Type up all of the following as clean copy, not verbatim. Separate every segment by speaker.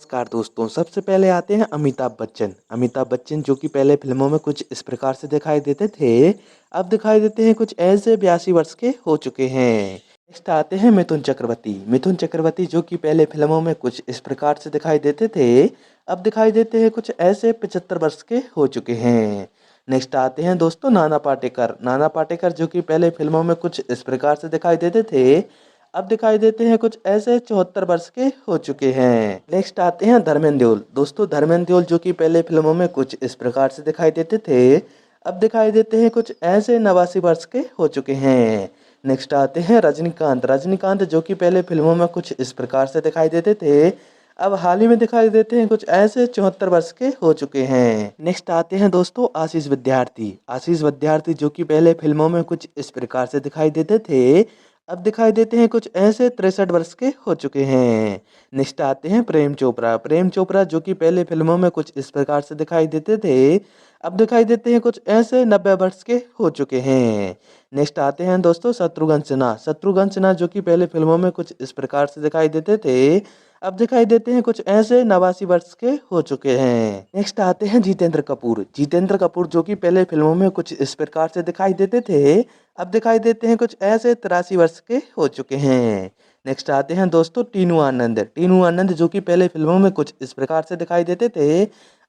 Speaker 1: नमस्कार दोस्तों, सबसे पहले आते हैं अमिताभ बच्चन। अमिताभ बच्चन जो कि पहले फ़िल्मों में कुछ इस प्रकार से दिखाई देते थे, अब दिखाई देते हैं कुछ ऐसे 82 वर्ष के हो चुके हैं। नेक्स्ट आते हैं मिथुन चक्रवर्ती। मिथुन चक्रवर्ती जो कि पहले फ़िल्मों में कुछ इस प्रकार से दिखाई देते थे, अब दिखाई देते हैं कुछ ऐसे 75 वर्ष के हो चुके हैं। नेक्स्ट आते हैं दोस्तों नाना पाटेकर। नाना पाटेकर जो कि पहले फ़िल्मों में कुछ इस प्रकार से दिखाई देते थे, अब दिखाई देते हैं कुछ ऐसे 74 वर्ष के हो चुके हैं। नेक्स्ट आते हैं धर्मेंद्र देओल। दोस्तों धर्मेंद्र देओल जो कि पहले फ़िल्मों में कुछ इस प्रकार से दिखाई देते थे, अब दिखाई देते हैं कुछ ऐसे 89 वर्ष के हो चुके हैं। नेक्स्ट आते हैं रजनीकांत। रजनीकांत जो कि पहले फ़िल्मों में कुछ इस प्रकार से दिखाई देते थे, अब हाल ही में दिखाई देते हैं कुछ ऐसे 74 वर्ष के हो चुके हैं। नेक्स्ट आते हैं दोस्तों आशीष विद्यार्थी। आशीष विद्यार्थी जो कि पहले फ़िल्मों में कुछ इस प्रकार से दिखाई देते थे, अब दिखाई देते हैं कुछ ऐसे 63 वर्ष के हो चुके हैं। नेक्स्ट आते हैं प्रेम चोपड़ा। प्रेम चोपड़ा जो कि पहले फ़िल्मों में कुछ इस प्रकार से दिखाई देते थे, अब दिखाई देते हैं कुछ ऐसे 90 वर्ष के हो चुके हैं। नेक्स्ट आते हैं दोस्तों शत्रुघ्न सिन्हा। शत्रुघ्न सिन्हा जो कि पहले फ़िल्मों में कुछ इस प्रकार से दिखाई देते थे, अब दिखाई देते हैं कुछ ऐसे 89 वर्ष के हो चुके हैं। नेक्स्ट आते हैं जितेंद्र कपूर। जितेंद्र कपूर जो कि पहले फ़िल्मों में कुछ इस प्रकार से दिखाई देते थे, अब दिखाई देते हैं कुछ ऐसे 83 वर्ष के हो चुके हैं। नेक्स्ट आते हैं दोस्तों टीनू आनंद। टीनू आनंद जो कि पहले फ़िल्मों में कुछ इस प्रकार से दिखाई देते थे,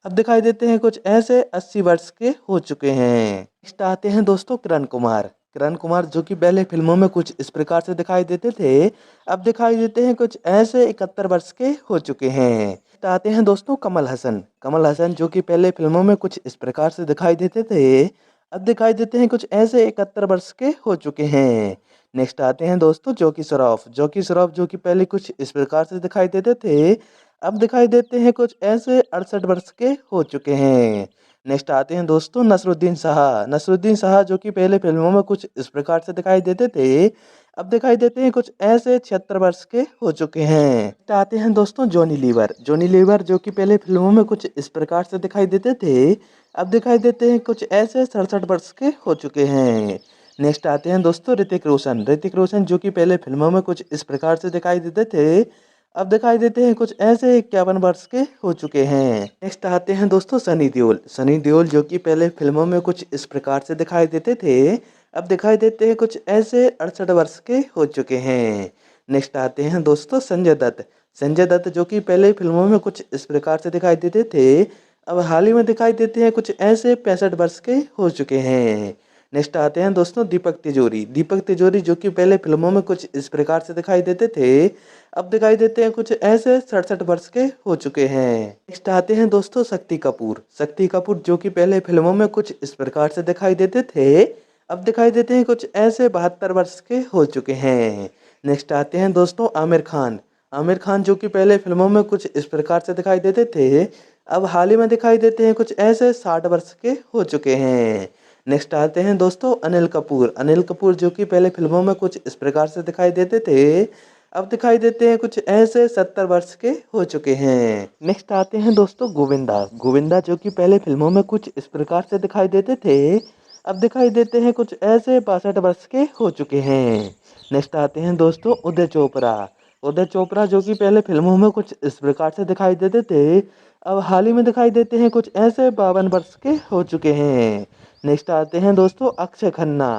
Speaker 1: अब दिखाई देते हैं कुछ ऐसे 80 वर्ष के हो चुके हैं। नेक्स्ट आते हैं दोस्तों किरण कुमार। किरण कुमार जो कि पहले फ़िल्मों में कुछ इस प्रकार से दिखाई देते थे, अब दिखाई देते हैं कुछ ऐसे 71 वर्ष के हो चुके हैं। नेक्स्ट आते हैं दोस्तों कमल हसन। कमल हसन जो कि पहले फ़िल्मों में कुछ इस प्रकार से दिखाई देते थे, अब दिखाई देते हैं कुछ ऐसे 71 वर्ष के हो चुके हैं। नेक्स्ट आते हैं दोस्तों जॉकी श्रॉफ। जॉकी श्रॉफ जो कि पहले कुछ इस प्रकार से दिखाई देते थे, अब दिखाई देते हैं कुछ ऐसे 68 वर्ष के हो चुके हैं। नेक्स्ट आते हैं दोस्तों नसरुद्दीन शाह। नसरुद्दीन शाह जो कि पहले फ़िल्मों में कुछ इस प्रकार से दिखाई देते थे, अब दिखाई देते हैं कुछ ऐसे 76 वर्ष के हो चुके हैं। नेक्स्ट आते हैं दोस्तों जॉनी लीवर। जॉनी लीवर जो कि पहले फ़िल्मों में कुछ इस प्रकार से दिखाई देते थे, अब दिखाई देते हैं कुछ ऐसे 67 वर्ष के हो चुके हैं। नेक्स्ट आते हैं दोस्तों ऋतिक रोशन। ऋतिक रोशन जो कि पहले फ़िल्मों में कुछ इस प्रकार से दिखाई देते थे, अब दिखाई देते हैं कुछ ऐसे 51 वर्ष के हो चुके हैं। नेक्स्ट आते हैं दोस्तों सनी देओल। सनी देओल जो कि पहले फ़िल्मों में कुछ इस प्रकार से दिखाई देते थे, अब दिखाई देते हैं कुछ ऐसे 68 वर्ष के हो चुके हैं। नेक्स्ट आते हैं दोस्तों संजय दत्त। संजय दत्त जो कि पहले फ़िल्मों में कुछ इस प्रकार से दिखाई देते थे, अब हाल ही में दिखाई देते हैं कुछ ऐसे 65 वर्ष के हो चुके हैं। नेक्स्ट आते हैं दोस्तों दीपक तिजोरी। दीपक तिजोरी जो कि पहले फ़िल्मों में कुछ इस प्रकार से दिखाई देते थे, अब दिखाई देते हैं कुछ ऐसे 67 वर्ष के हो चुके हैं। नेक्स्ट आते हैं दोस्तों शक्ति कपूर। शक्ति कपूर जो कि पहले फ़िल्मों में कुछ इस प्रकार से दिखाई देते थे, अब दिखाई देते हैं कुछ ऐसे 72 वर्ष के हो चुके हैं। नेक्स्ट आते हैं दोस्तों आमिर खान। आमिर खान जो कि पहले फ़िल्मों में कुछ इस प्रकार से दिखाई देते थे, अब हाल ही में दिखाई देते हैं कुछ ऐसे 60 वर्ष के हो चुके हैं। नेक्स्ट आते हैं दोस्तों अनिल कपूर। अनिल कपूर जो कि पहले फ़िल्मों में कुछ इस प्रकार से दिखाई देते थे, अब दिखाई देते हैं कुछ ऐसे 70 वर्ष के हो चुके हैं। नेक्स्ट आते हैं दोस्तों गोविंदा। गोविंदा जो कि पहले फ़िल्मों में कुछ इस प्रकार से दिखाई देते थे, अब दिखाई देते हैं कुछ ऐसे 62 वर्ष के हो चुके हैं। नेक्स्ट आते हैं दोस्तों उदय चोपड़ा। उदय चोपड़ा जो कि पहले फ़िल्मों में कुछ इस प्रकार से दिखाई देते थे, अब हाल ही में दिखाई देते हैं कुछ ऐसे 52 वर्ष के हो चुके हैं। नेक्स्ट आते हैं दोस्तों अक्षय खन्ना।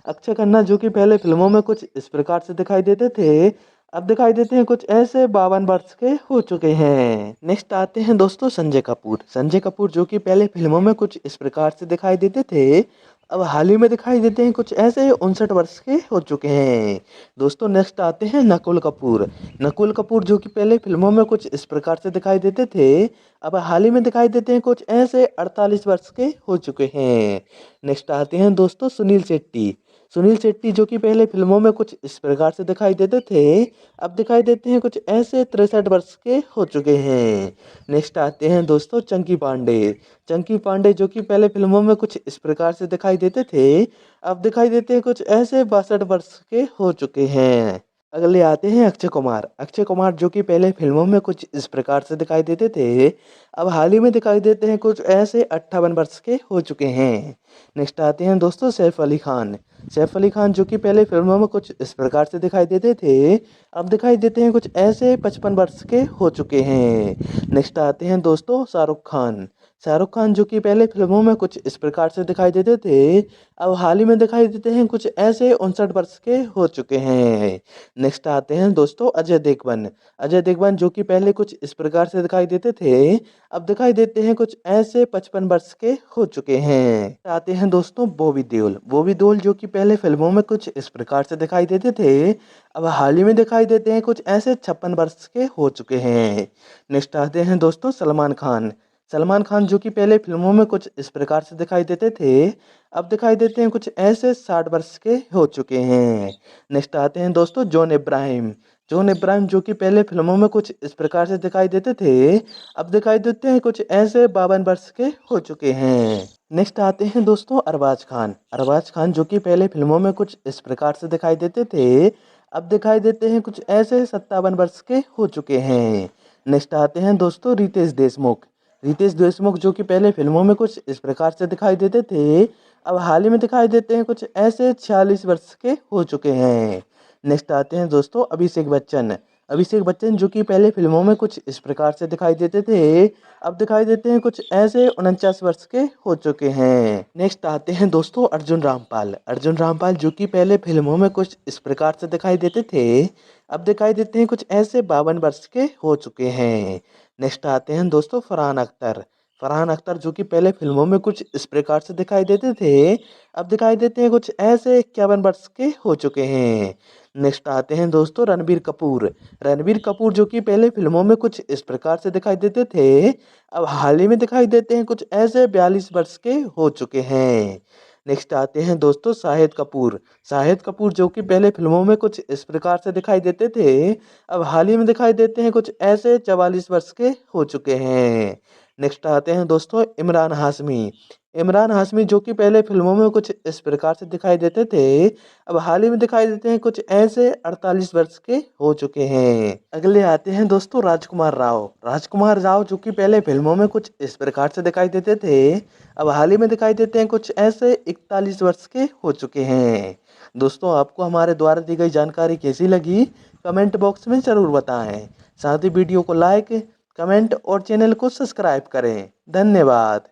Speaker 1: अक्षय खन्ना जो कि पहले फ़िल्मों में कुछ इस प्रकार से दिखाई देते थे, अब दिखाई देते हैं कुछ ऐसे 52 वर्ष के हो चुके हैं। नेक्स्ट आते हैं दोस्तों संजय कपूर। संजय कपूर जो कि पहले फ़िल्मों में कुछ इस प्रकार से दिखाई देते थे, अब हाल ही में दिखाई देते हैं कुछ ऐसे 59 वर्ष के हो चुके हैं। दोस्तों नेक्स्ट आते हैं नकुल कपूर। नकुल कपूर जो कि पहले फ़िल्मों में कुछ इस प्रकार से दिखाई देते थे, अब हाल ही में दिखाई देते हैं कुछ ऐसे 48 वर्ष के हो चुके हैं। नेक्स्ट आते हैं दोस्तों सुनील शेट्टी। सुनील शेट्टी जो कि पहले फ़िल्मों में कुछ इस प्रकार से दिखाई देते थे, अब दिखाई देते हैं कुछ ऐसे 63 वर्ष के हो चुके हैं। नेक्स्ट आते हैं दोस्तों चंकी पांडे। चंकी पांडे जो कि पहले फ़िल्मों में कुछ इस प्रकार से दिखाई देते थे, अब दिखाई देते हैं कुछ ऐसे 62 वर्ष के हो चुके हैं। अगले आते हैं अक्षय कुमार। अक्षय कुमार जो कि पहले फ़िल्मों में कुछ इस प्रकार से दिखाई देते थे, अब हाल ही में दिखाई देते हैं कुछ ऐसे 58 वर्ष के हो चुके हैं। नेक्स्ट आते हैं दोस्तों सैफ अली खान। सैफ अली खान जो कि पहले फ़िल्मों में कुछ इस प्रकार से दिखाई देते थे, अब दिखाई देते हैं कुछ ऐसे 55 वर्ष के हो चुके हैं। नेक्स्ट आते हैं दोस्तों शाहरुख खान। शाहरुख खान जो कि पहले फ़िल्मों में कुछ इस प्रकार से दिखाई देते थे, अब हाल ही में दिखाई देते हैं कुछ ऐसे 59 वर्ष के हो चुके हैं। नेक्स्ट आते हैं दोस्तों अजय देवगन। अजय देवगन जो कि पहले कुछ इस प्रकार से दिखाई देते थे, अब दिखाई देते हैं कुछ ऐसे 55 वर्ष के हो चुके हैं। आते हैं दोस्तों बॉबी देओल। बॉबी देओल जो कि पहले फ़िल्मों में कुछ इस प्रकार से दिखाई देते थे, अब हाल ही में दिखाई देते हैं कुछ ऐसे 56 वर्ष के हो चुके हैं। नेक्स्ट आते हैं दोस्तों सलमान खान। सलमान खान जो कि पहले फ़िल्मों में कुछ इस प्रकार से दिखाई देते थे, अब दिखाई देते हैं कुछ ऐसे 60 वर्ष के हो चुके हैं। नेक्स्ट आते हैं दोस्तों जॉन इब्राहिम। जॉन इब्राहिम जो कि पहले फ़िल्मों में कुछ इस प्रकार से दिखाई देते थे, अब दिखाई देते हैं कुछ ऐसे 52 वर्ष के हो चुके हैं। नेक्स्ट आते हैं दोस्तों अरबाज खान। अरबाज खान जो कि पहले फ़िल्मों में कुछ इस प्रकार से दिखाई देते थे, अब दिखाई देते हैं कुछ ऐसे 57 वर्ष के हो चुके हैं। नेक्स्ट आते हैं दोस्तों रितेश देशमुख। रितेश देशमुख जो कि पहले फ़िल्मों में कुछ इस प्रकार से दिखाई देते थे, अब हाल ही में दिखाई देते हैं कुछ ऐसे 46 वर्ष के हो चुके हैं। नेक्स्ट आते हैं दोस्तों अभिषेक बच्चन। अभिषेक बच्चन जो कि पहले फ़िल्मों में कुछ इस प्रकार से दिखाई देते थे, अब दिखाई देते हैं कुछ ऐसे 49 वर्ष के हो चुके हैं। नेक्स्ट आते हैं दोस्तों अर्जुन रामपाल। अर्जुन रामपाल जो कि पहले फ़िल्मों में कुछ इस प्रकार से दिखाई देते थे, अब दिखाई देते हैं कुछ ऐसे 52 वर्ष के हो चुके हैं। नेक्स्ट आते हैं दोस्तों फरहान अख्तर। फरहान अख्तर जो कि पहले फ़िल्मों में कुछ इस प्रकार से दिखाई देते थे, अब दिखाई देते हैं कुछ ऐसे 51 वर्ष के हो चुके हैं। नेक्स्ट आते हैं दोस्तों रणबीर कपूर। रणबीर कपूर जो कि पहले फ़िल्मों में कुछ इस प्रकार से दिखाई देते थे, अब हाल ही में दिखाई देते हैं कुछ ऐसे 42 वर्ष के हो चुके हैं। नेक्स्ट आते हैं दोस्तों शाहिद कपूर। शाहिद कपूर जो कि पहले फ़िल्मों में कुछ इस प्रकार से दिखाई देते थे, अब हाल ही में दिखाई देते हैं कुछ ऐसे 44 वर्ष के हो चुके हैं। नेक्स्ट आते हैं दोस्तों इमरान हाशमी। इमरान हाशमी जो कि पहले फ़िल्मों में कुछ इस प्रकार से दिखाई देते थे, अब हाल ही में दिखाई देते हैं कुछ ऐसे 48 वर्ष के हो चुके हैं। अगले आते हैं दोस्तों राजकुमार राव। राजकुमार राव जो कि पहले फ़िल्मों में कुछ इस प्रकार से दिखाई देते थे, अब हाल ही में दिखाई देते हैं कुछ ऐसे 41 वर्ष के हो चुके हैं। दोस्तों आपको हमारे द्वारा दी गई जानकारी कैसी लगी, कमेंट बॉक्स में ज़रूर बताएं। साथ ही वीडियो को लाइक, कमेंट और चैनल को सब्सक्राइब करें। धन्यवाद।